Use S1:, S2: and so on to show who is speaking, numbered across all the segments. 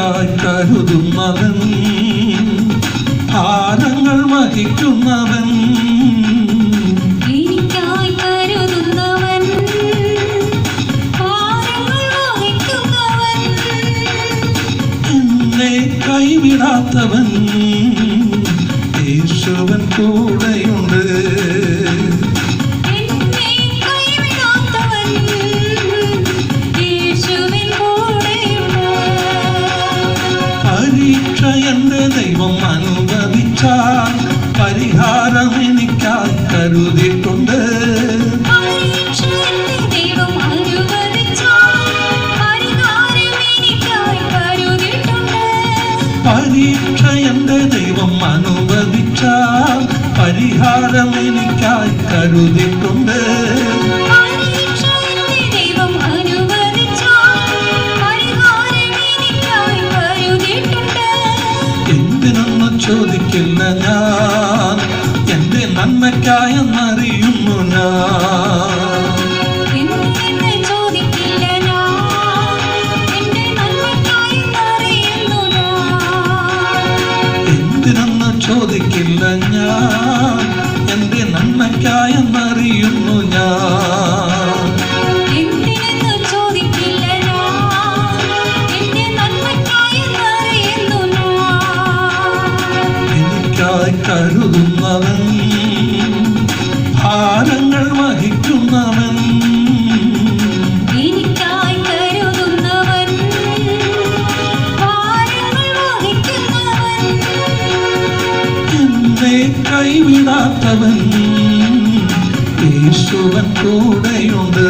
S1: എനിക്കായി കരുതുന്നവൻ, ഭാരങ്ങൾ വഹിക്കുന്നവൻ,
S2: എനിക്കായി കരുതുന്നവൻ, ഭാരങ്ങൾ വഹിക്കുന്നവൻ,
S1: എന്നെ കൈവിടാത്തവൻ, യേശുവൻ കൂടെയുണ്ട്.
S2: എന്നെ കൈവിടാത്തവൻ, യേശുവിൻ കൂടെയുണ്ട്.
S1: പരീക്ഷ എന്റെ ദൈവം അനുഭവിച്ചാൽ പരിഹാരം എനിക്കായി കരുതിയിട്ടുണ്ട്.
S2: പരീക്ഷ എന്റെ ദൈവം അനുവദിച്ചാൽ പരിഹാരം എനിക്കായി കരുതിയിട്ടുണ്ട്.
S1: പരീക്ഷ എന്റെ ദൈവം അനുവദിച്ചാൽ പരിഹാരം എനിക്കായി കരുതിയിട്ടുണ്ട്.
S2: പരീക്ഷ എന്റെ ദൈവം അനുവദിച്ചാൽ പരിഹാരം എനിക്കായി കരുതിയിട്ടുണ്ട്.
S1: എന്തിനൊന്ന് ചോദിക്കില്ല ഞാൻ, എന്റെ നന്മയ്ക്കായെന്നറിയുന്നു ഞാൻ.
S2: എന്തിനെന്ന് ചോദിക്കില്ല ഞാൻ, എന്റെ നന്മയ്ക്കായി അറിയുന്നു ഞാൻ.
S1: എന്തിനൊന്ന് ചോദിക്കില്ല ഞാൻ, എന്റെ നന്മയ്ക്കായെന്നറിയുന്നു ഞാൻ.
S2: എന്തിനെന്ന് ചോദിക്കില്ല ഞാൻ, എന്റെ നന്മയ്ക്കായി അറിയുന്നു ഞാൻ.
S1: എനിക്കായി കരുതുന്നവൻ, ഭാരങ്ങൾ വഹിക്കുന്നവൻ,
S2: എനിക്കായി കരുതുന്നവൻ, ഭാരങ്ങൾ വഹിക്കുന്നവൻ,
S1: എന്നെ കൈവിടാത്തവൻ, യേശുവൻ കൂടെയുണ്ട്.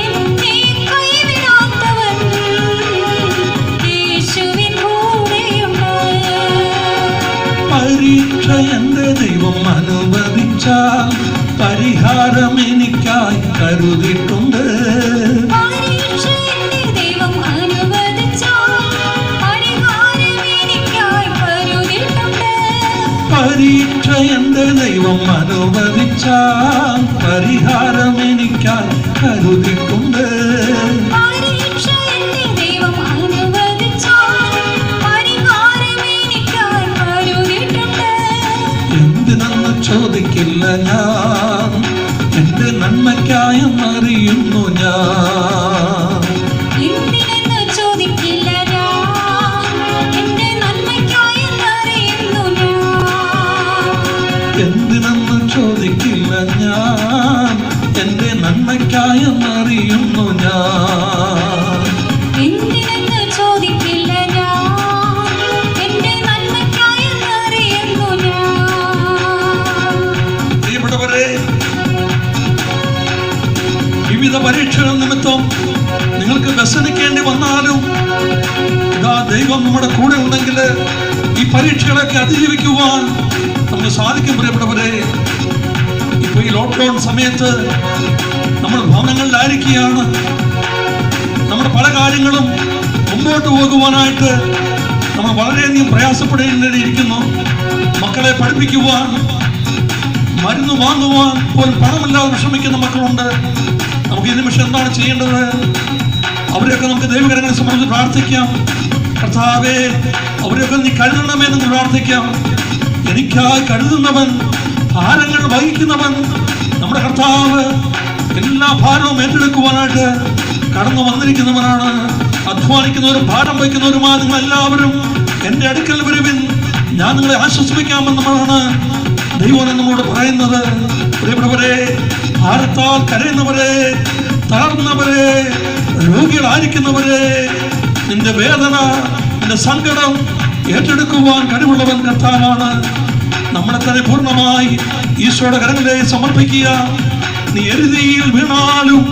S2: എന്നെ കൈവിടാത്തവൻ, യേശുവിൻ കൂടെയുണ്ട്.
S1: പരീക്ഷ എന്റെ ദൈവം അനുവദിച്ചാൽ പരിഹാരം എനിക്കായി കരുതിയിട്ടുണ്ട്.
S2: പരീക്ഷ എന്റെ ദൈവം അനുവദിച്ചാൽ പരിഹാരം എനിക്കായി കരുതിയിട്ടുണ്ട്.
S1: പരീക്ഷ എന്റെ ദൈവം അനുവദിച്ചാൽ പരിഹാരം എനിക്കായി കരുതിയിട്ടുണ്ട്.
S2: പരീക്ഷ എന്റെ ദൈവം അനുവദിച്ചാൽ പരിഹാരം എനിക്കായി കരുതിയിട്ടുണ്ട്.
S1: എന്തിനെന്ന് ചോദിക്കില്ല ഞാൻ, എന്റെ നന്മയ്ക്കായെന്നറിയുന്നു ഞാൻ.
S2: എന്തിനെന്ന് ചോദിക്കില്ല ഞാൻ, എന്റെ നന്മയ്ക്കായി അറിയുന്നു ഞാൻ.
S1: എന്തിനെന്ന് ചോദിക്കില്ല ഞാൻ, എന്റെ നന്മയ്ക്കായെന്നറിയുന്നു ഞാൻ.
S2: എന്തിനെന്ന് ചോദിക്കില്ല ഞാൻ, എന്റെ നന്മയ്ക്കായി അറിയുന്നു ഞാൻ.
S1: പ്രിയപ്പെട്ടവരെ, വിവിധ പരീക്ഷകൾ നിമിത്തം നിങ്ങൾക്ക് വ്യസനിക്കേണ്ടി വന്നാലും ഇതാ ദൈവം നമ്മുടെ കൂടെ ഉണ്ടെങ്കിൽ ഈ പരീക്ഷകളൊക്കെ അതിജീവിക്കുവാൻ നമുക്ക് സാധിക്കും. പ്രിയപ്പെട്ടവരെ, ഇപ്പൊ ഈ ലോക്ക്ഡൗൺ സമയത്ത് നമ്മൾ ഭവനങ്ങളിലായിരിക്കുകയാണ്. നമ്മുടെ പല കാര്യങ്ങളും മുമ്പോട്ട് പോകുവാനായിട്ട് നമ്മൾ വളരെയധികം പ്രയാസപ്പെടേണ്ടിയിരിക്കുന്നു. മക്കളെ പഠിപ്പിക്കുവാൻ, മരുന്ന് വാങ്ങുവാൻ പോലും പണമില്ലാതെ വിഷമിക്കുന്ന മക്കളുണ്ട്. നമുക്ക് ഈ നിമിഷം എന്താണ് ചെയ്യേണ്ടത്? അവരെയൊക്കെ നമുക്ക് ദൈവകരങ്ങളെ സംബന്ധിച്ച് പ്രാർത്ഥിക്കാം. കർത്താവേ, അവരെയൊക്കെ നീ കരുതണമെന്ന് പ്രാർത്ഥിക്കാം. എനിക്കായി കരുതുന്നവൻ, ഭാരങ്ങൾ വഹിക്കുന്നവൻ നമ്മുടെ കർത്താവ് എല്ലാ ഭാരവും ഏറ്റെടുക്കുവാനായിട്ട് കടന്നു വന്നിരിക്കുന്നവനാണ്. അധ്വാനിക്കുന്നവരും ഭാരം വഹിക്കുന്നവരുമായ നിങ്ങൾ എല്ലാവരും എൻ്റെ അടുക്കൽ വരുവിൻ, ഞാൻ നിങ്ങളെ ആശ്വസിപ്പിക്കാമെന്നുള്ളതാണ് ദൈവം നമ്മോട് പറയുന്നത്. പ്രിയപ്പെട്ടവരെ, ഭാരത്താൽ കരയുന്നവരെ, തളർന്നവരെ, രോഗികളായിരിക്കുന്നവരെ, നിന്റെ വേദന, നിന്റെ സങ്കടം ഏറ്റെടുക്കുവാൻ കഴിവുള്ളവൻ കർത്താവാണ്. നമ്മളെ തന്നെ പൂർണ്ണമായി ഈശോയുടെ കരങ്ങളിലേക്ക് സമർപ്പിക്കുക. നീ എരുതിയിൽ വീണാലും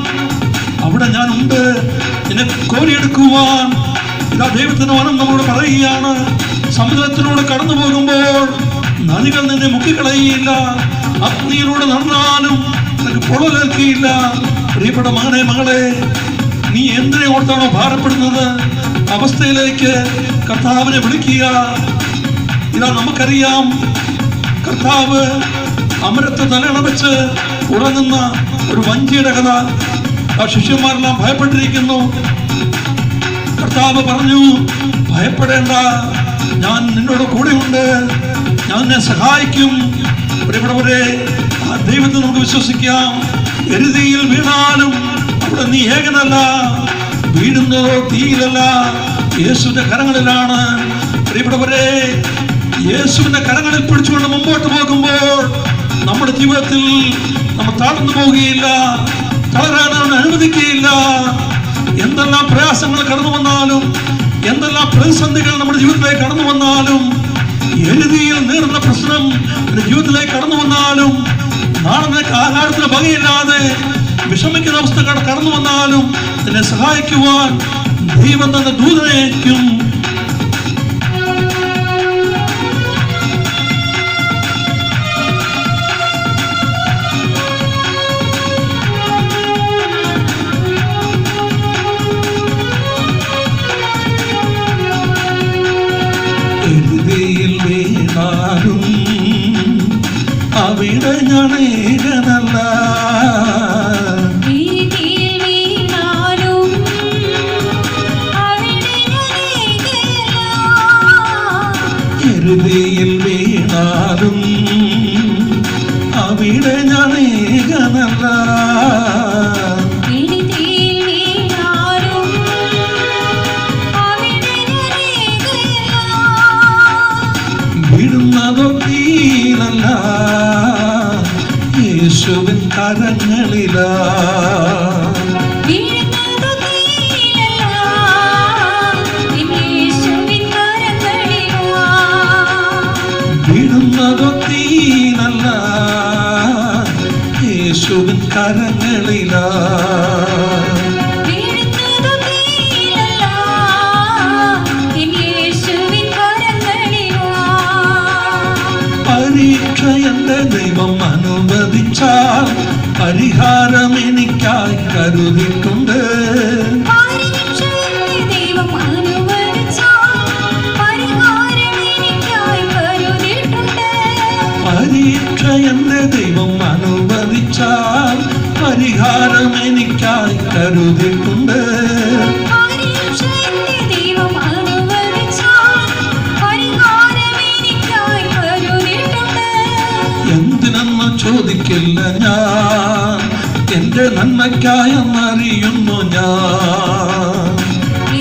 S1: അവിടെ ഞാനുണ്ട്, നിന്നെ കോരിയെടുക്കുവാൻ. ഇതാ ദൈവത്തിന്റെ വനം നമ്മളോട് പറയുകയാണ്. സമുദ്രത്തിലൂടെ കടന്നു പോകുമ്പോൾ നദികൾ നിന്നെ മുക്കിക്കളയില്ല, അഗ്നിയിലൂടെ നടന്നാലും നിനക്ക് പൊള്ളലേൽക്കില്ല. പ്രിയപ്പെട്ട മകനെ, മകളെ, നീ എന്തിനെ ഓർത്താണോ ഭാരപ്പെടുന്നത്? അവസ്ഥയിലേക്ക് കർത്താവിനെ വിളിക്കുക. ഇതാ നമുക്കറിയാം, കർത്താവ് അമരത്ത് തലയണ വെച്ച് ഉറങ്ങുന്ന ഒരു വഞ്ചിയുടെ കഥ. ആ ശിഷ്യന്മാരെല്ലാം ഭയപ്പെട്ടിരിക്കുന്നു. കർത്താവ് പറഞ്ഞു, ഭയപ്പെടേണ്ട, ഞാൻ നിന്നോട് കൂടെയുണ്ട്, ഞാൻ നിന്നെ സഹായിക്കും. പ്രിയപ്പെട്ടവരെ, ആ ദൈവത്തെ നമുക്ക് വിശ്വസിക്കാം. എരുതിയിൽ വീണാലും അവിടെ നീ ഏകനല്ല, വീഴുന്നതോ തീയിലല്ല, യേശുവിന്റെ കരങ്ങളിലാണ്. പ്രിയപ്പെട്ടവരെ, യേശുവിന്റെ കരങ്ങളിൽ പിടിച്ചുകൊണ്ട് മുമ്പോട്ട് പോകുമ്പോൾ നമ്മുടെ ജീവിതത്തിൽ നമ്മൾ താഴ്ന്നു പോവുകയില്ല, തളരാൻ അനുവദിക്കുകയില്ല. എന്തെല്ലാം പ്രയാസങ്ങൾ കടന്നു വന്നാലും, എന്തെല്ലാം പ്രതിസന്ധികൾ നമ്മുടെ ജീവിതത്തിലേക്ക് കടന്നു വന്നാലും, എഴുതിയിൽ നേരിടുന്ന പ്രശ്നം എന്റെ ജീവിതത്തിലേക്ക് കടന്നു വന്നാലും, നാളെ നിനക്ക് ആഹാരത്തിന് വകയില്ലാതെ വിഷമിക്കുന്ന അവസ്ഥ കടന്നു വന്നാലും എന്നെ സഹായിക്കുവാൻ ദൈവം തന്ന ദൂതനേക്കും. വീണാലും അവിടെ ഞാൻ ഏകനല്ല, എരുതിയിൽ വീണാലും അവിടെ ഞാൻ ഏകനല്ല, വീഴുന്നതൊക്കെയിലല്ല, യേശുവിൻ കരങ്ങളിലാ, വീഴുന്നതൊക്കെയിലല്ല, യേശുവിൻ കരങ്ങളിലാ, പരീക്ഷ എന്റെ ദൈവം അനുവദിച്ചാൽ പരിഹാരം എനിക്കായി കരുതിയിട്ടുണ്ട്, പരീക്ഷ എന്റെ ദൈവം അനുവദിച്ചാൽ പരിഹാരം എനിക്കായി കരുതിയിട്ടുണ്ട്, എന്തിനെന്ന് ചോദിക്കില്ല ഞാൻ, എന്റെ നന്മയ്ക്കായെന്നറിയുന്നു ഞാൻ,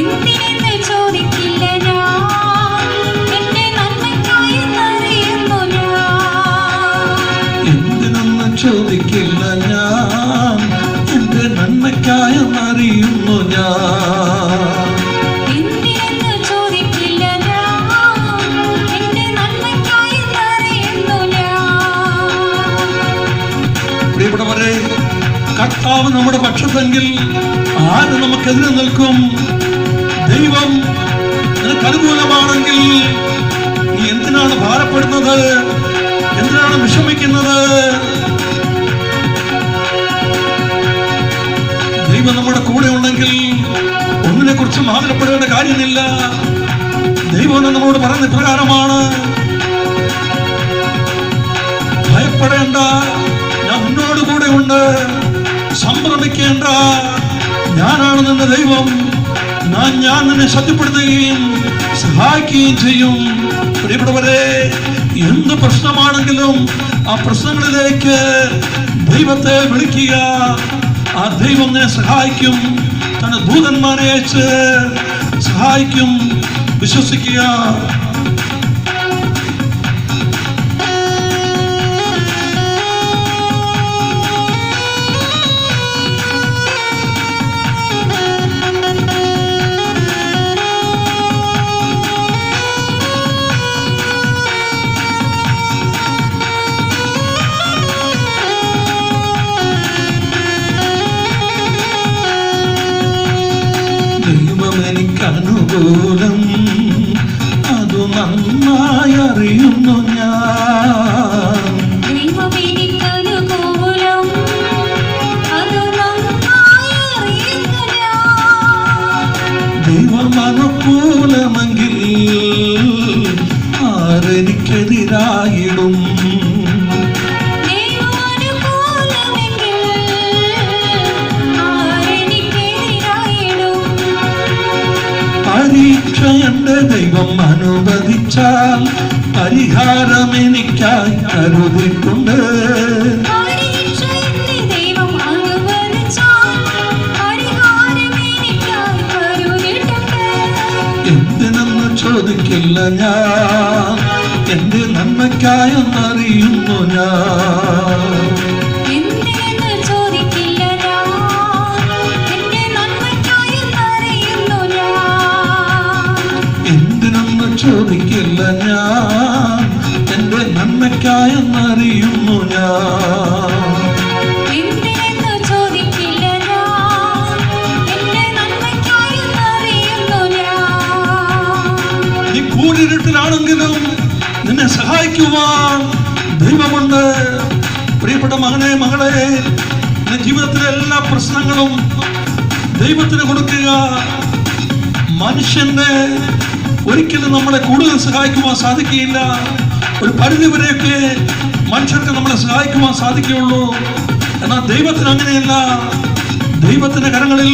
S2: എന്തിനെന്ന് ചോദിക്കില്ല ഞാൻ, എന്റെ നന്മയ്ക്കായെന്നറിയുന്നു ഞാൻ,
S1: എന്തിനെന്ന് ചോദിക്കില്ല ഞാൻ, എന്റെ നന്മയ്ക്കായെന്നറിയുന്നു ഞാൻ, പ്രിയപ്പെട്ടവരെ, കർത്താവ് നമ്മുടെ പക്ഷത്തെങ്കിൽ ആര് നമുക്കെതിരെ നിൽക്കും? ദൈവം നിനക്ക് അനുകൂലമാണെങ്കിൽ നീ എന്തിനാണ് ഭാരപ്പെടുന്നത്? എന്തിനാണ് വിഷമിക്കുന്നത്? ദൈവം നമ്മുടെ കൂടെ ഉണ്ടെങ്കിൽ ഒന്നിനെ കുറിച്ചും ആദരപ്പെടേണ്ട കാര്യമില്ല. ദൈവം നമ്മളോട് പറയുന്ന പ്രകാരമാണ്, ഭയപ്പെടേണ്ട, ഞാൻ നിന്നോട് കൂടെ ഉണ്ട്, സംഭ്രമിക്കേണ്ട, ഞാനാണ് നിന്റെ ദൈവം, ഞാൻ നിന്നെ ശക്തിപ്പെടുത്തുകയും സഹായിക്കുകയും ചെയ്യും. പ്രിയപ്പെട്ടവരെ, എന്ത് പ്രശ്നമാണെങ്കിലും ആ പ്രശ്നങ്ങളിലേക്ക് ദൈവത്തെ വിളിക്കുക. ആ ദൈവം നിന്നെ സഹായിക്കും, തന്റെ ദൂതന്മാരെ അയച്ച് സഹായിക്കും. വിശ്വസിക്കുക. അനുകൂലം അതു നന്നായി അറിയുന്നു ഞാൻ, ദൈവം അനുകൂലമെങ്കിൽ ആരെനിക്കെതിരായിടും, പരീക്ഷ എന്റെ ദൈവം അനുവദിച്ചാൽ പരിഹാരം എനിക്കായി കരുതിയിട്ടുണ്ട്.
S2: പരീക്ഷ എന്റെ ദൈവം അനുവദിച്ചാൽ പരിഹാരം എനിക്കായി കരുതിയിട്ടുണ്ട്.
S1: എന്തിനെന്ന് ചോദിക്കില്ല ഞാൻ, എന്റെ നന്മയ്ക്കായെന്നറിയുന്നു ഞാൻ.
S2: എന്തിനെന്ന് ചോദിക്കില്ല ഞാൻ, എന്റെ നന്മയ്ക്കായെന്നറിയുന്നു ഞാൻ.
S1: എന്തിനെന്ന് ചോദിക്കില്ല ഞാൻ, എന്റെ നന്മയ്ക്കായെന്നറിയുന്നു ഞാൻ.
S2: എന്തിനെന്ന് ചോദിക്കില്ല ഞാൻ, എന്റെ നന്മയ്ക്കായെന്നറിയുന്നു ഞാൻ.
S1: നീ കൂരിരുട്ടിലാണെങ്കിലും നിന്നെ സഹായിക്കുവാൻ ദൈവമുണ്ട്. പ്രിയപ്പെട്ട മകനെ, മകളെ, നിന്റെ ജീവിതത്തിലെ എല്ലാ പ്രശ്നങ്ങളും ദൈവത്തിന് കൊടുക്കുക. മനുഷ്യന്റെ ഒരിക്കലും നമ്മളെ കൂടുതൽ സഹായിക്കുവാൻ സാധിക്കുകയില്ല. ഒരു പരിധി വരെയൊക്കെ മനുഷ്യർക്ക് നമ്മളെ സഹായിക്കുവാൻ സാധിക്കുകയുള്ളൂ. എന്നാൽ ദൈവത്തിന് അങ്ങനെയല്ല. ദൈവത്തിന്റെ കരങ്ങളിൽ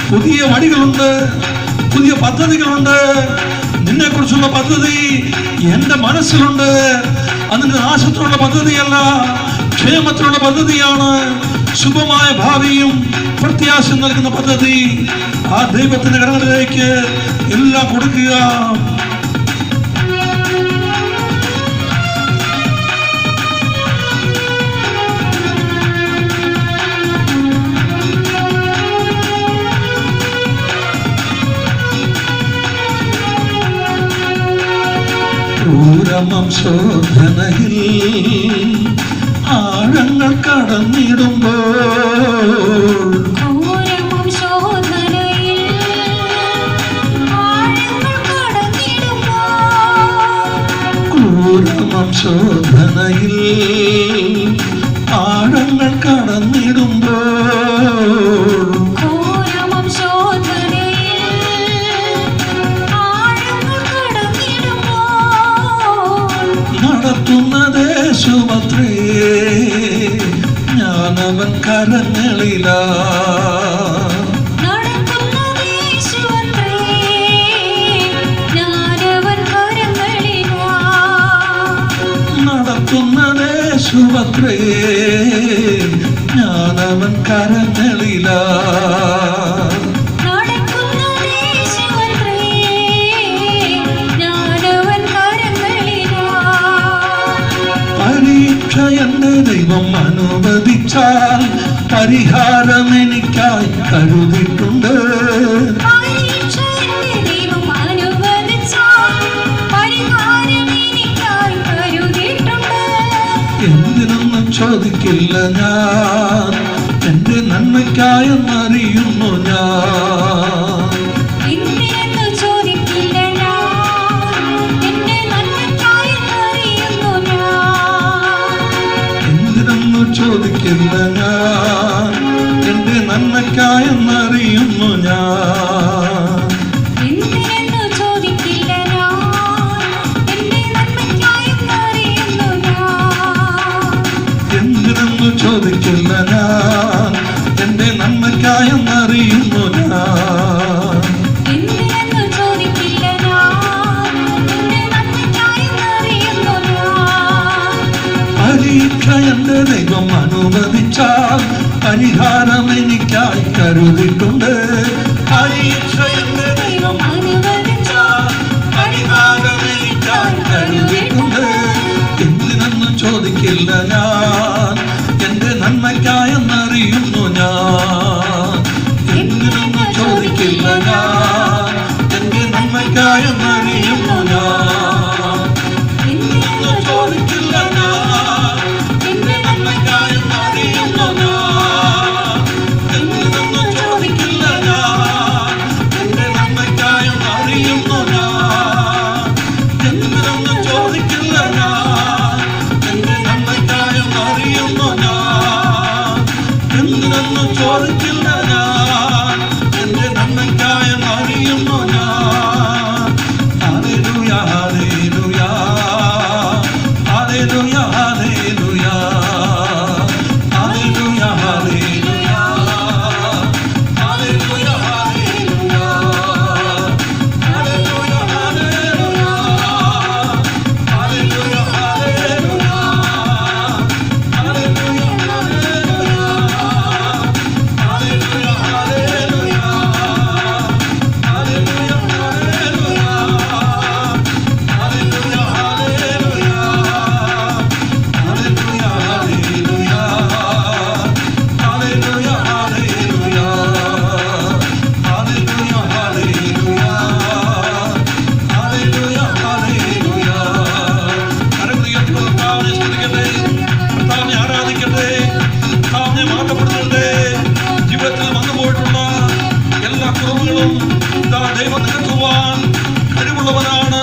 S1: പുതിയ വഴികളുണ്ട്, പുതിയ പദ്ധതികളുണ്ട്. നിന്നെ കുറിച്ചുള്ള പദ്ധതി എന്റെ മനസ്സിലുണ്ട്. അതിന്റെ നാശത്തിലുള്ള പദ്ധതിയല്ല, ക്ഷേമത്തിലുള്ള പദ്ധതിയാണ്. ശുഭമായ ഭാവിയും പ്രത്യാശ നൽകുന്ന പദ്ധതി. ആ ദൈവത്തിന്റെ കരങ്ങളിലേക്ക് എല്ലാം കൊടുക്കുക. ക്രൂരമം ശോധനയിൽ ആഴങ്ങൾ കടന്നിടുമ്പോൾ,
S2: ക്രൂരമം ശോധനയിൽ ആഴങ്ങൾ കടന്നിടുമ്പോൾ,
S1: ക്രൂരമം ശോധനയിൽ ആഴങ്ങൾ കടന്നിടുമ്പോൾ,
S2: ക്രൂരമം ശോധനയിൽ ആഴങ്ങൾ കടന്നിടുമ്പോൾ,
S1: നടത്തുന്നത് യേശുവത്രേ, ഞാനവൻ കരങ്ങളിലാ.
S2: നടത്തുന്നത് യേശുവത്രേ, ഞാനവൻ കരങ്ങളിലാ.
S1: നടത്തുന്നത് യേശുവത്രേ, ഞാനവൻ കരങ്ങളിലാ.
S2: നടക്കുന്നത് യേശുവത്രേ, ഞാനവൻ കരങ്ങളിലാ.
S1: പരീക്ഷ എന്റെ ദൈവം അനുവദിച്ചാൽ പരിഹാരം എനിക്കായി കരുതിയിട്ടുണ്ട്.
S2: പരീക്ഷ എന്റെ ദൈവം അനുവദിച്ചാൽ പരിഹാരം എനിക്കായി കരുതിയിട്ടുണ്ട്.
S1: എന്തിനൊന്നും ചോദിക്കില്ല ഞാൻ, എന്റെ നന്മയ്ക്കായെന്നറിയുന്നു ഞാൻ.
S2: എന്തിനെന്ന് ചോദിക്കില്ല ഞാൻ, എന്റെ നന്മയ്ക്കായെന്നറിയുന്നു ഞാൻ.
S1: എന്തിനൊന്നും ചോദിക്കില്ല ഞാൻ, എന്റെ നന്മയ്ക്കായെന്നറിയുന്നു ഞാൻ.
S2: എന്തിനെന്ന് ചോദിക്കില്ല ഞാൻ, എന്റെ നന്മയ്ക്കായെന്നറിയുന്നു ഞാൻ.
S1: എന്തിനൊന്നും ചോദിക്കില്ല ഞാൻ, എന്റെ നന്മയ്ക്കായെന്നറിയുന്നു ഞാൻ.
S2: എന്തിനെന്ന് ചോദിക്കില്ല ഞാൻ, എന്റെ നന്മയ്ക്കായെന്നറിയുന്നു ഞാൻ.
S1: പരീക്ഷ എന്റെ ദൈവം അനുവദിച്ചാൽ പരിഹാരം എനിക്കായി കരുതിയിട്ടുണ്ട്. പരീക്ഷ എന്റെ ദൈവം
S2: അനുവദിച്ചാൽ
S1: പരിഹാരം എനിക്കായി കരുതിയിട്ടുണ്ട്. എന്തിനൊന്നും ചോദിക്കില്ല ഞാൻ, എന്റെ നന്മയ്ക്കായെന്നറിയുന്നു ഞാൻ. എന്തിനൊന്നും ചോദിക്കില്ല ഞാൻ, എന്റെ നന്മയ്ക്കായെന്നറിയുന്നു ഞാൻ. എന്തിനൊന്നും ചോദിക്കില്ല ഞാൻ, എന്റെ നന്മയ്ക്കായെന്നറിയുന്നു ഞാൻ. എന്തിനൊന്നും ചോദിക്കില്ല ഞാൻ, എന്റെ നന്മയ്ക്കായെന്നറിയുന്നു ഞാൻ. എന്തിനൊന്നും ചോദിക്കില്ല ഞാൻ, എന്റെ നന്മയ്ക്കായെന്നറിയുന്നു ഞാൻ. എന്തിനൊന്നും ചോദിക്കില്ല ഞാൻ, എന്റെ നന്മയ്ക്കായെന്നറിയുന്നു ഞാൻ. Hallelujah, hallelujah, hallelujah, hallelujah, hallelujah, hallelujah, hallelujah, hallelujah, വീണാലും ദൈവം നികത്തുവാൻ കഴിവുള്ളവനാണ്.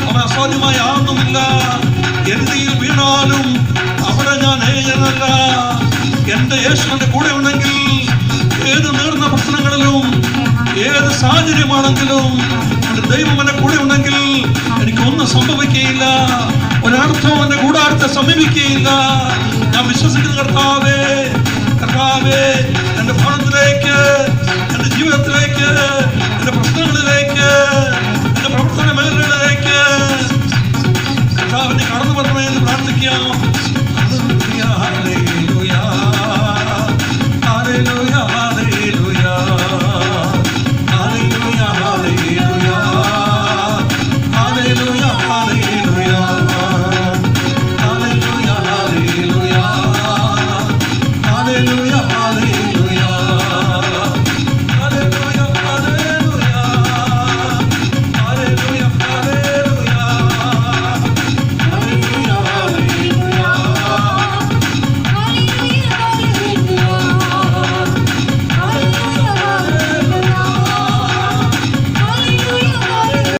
S1: അവൻ അസാധ്യമായ ആർന്നുമില്ല. എന്തിയിൽ വീണാലും അവിടെ ഞാൻ ഏകനല്ല. എന്റെ യേശുവിന്റെ കൂടെ ഉണ്ടെങ്കിൽ ഏത് നേർന്ന പ്രശ്നങ്ങളിലും ഏത് സാഹചര്യമാണെങ്കിലും എന്റെ ദൈവം എന്റെ കൂടെ ഉണ്ടെങ്കിൽ എനിക്കൊന്നും സംഭവിക്കുകയില്ല. ഒരർത്ഥവും എന്റെ കൂടാരത്തെ സമീപിക്കുകയില്ല. ഞാൻ വിശ്വസിക്കുന്ന കർത്താവേ, കർത്താവേ, എന്റെ ഭവനത്തിലേക്ക്, എന്റെ ജീവിതത്തിലേക്ക്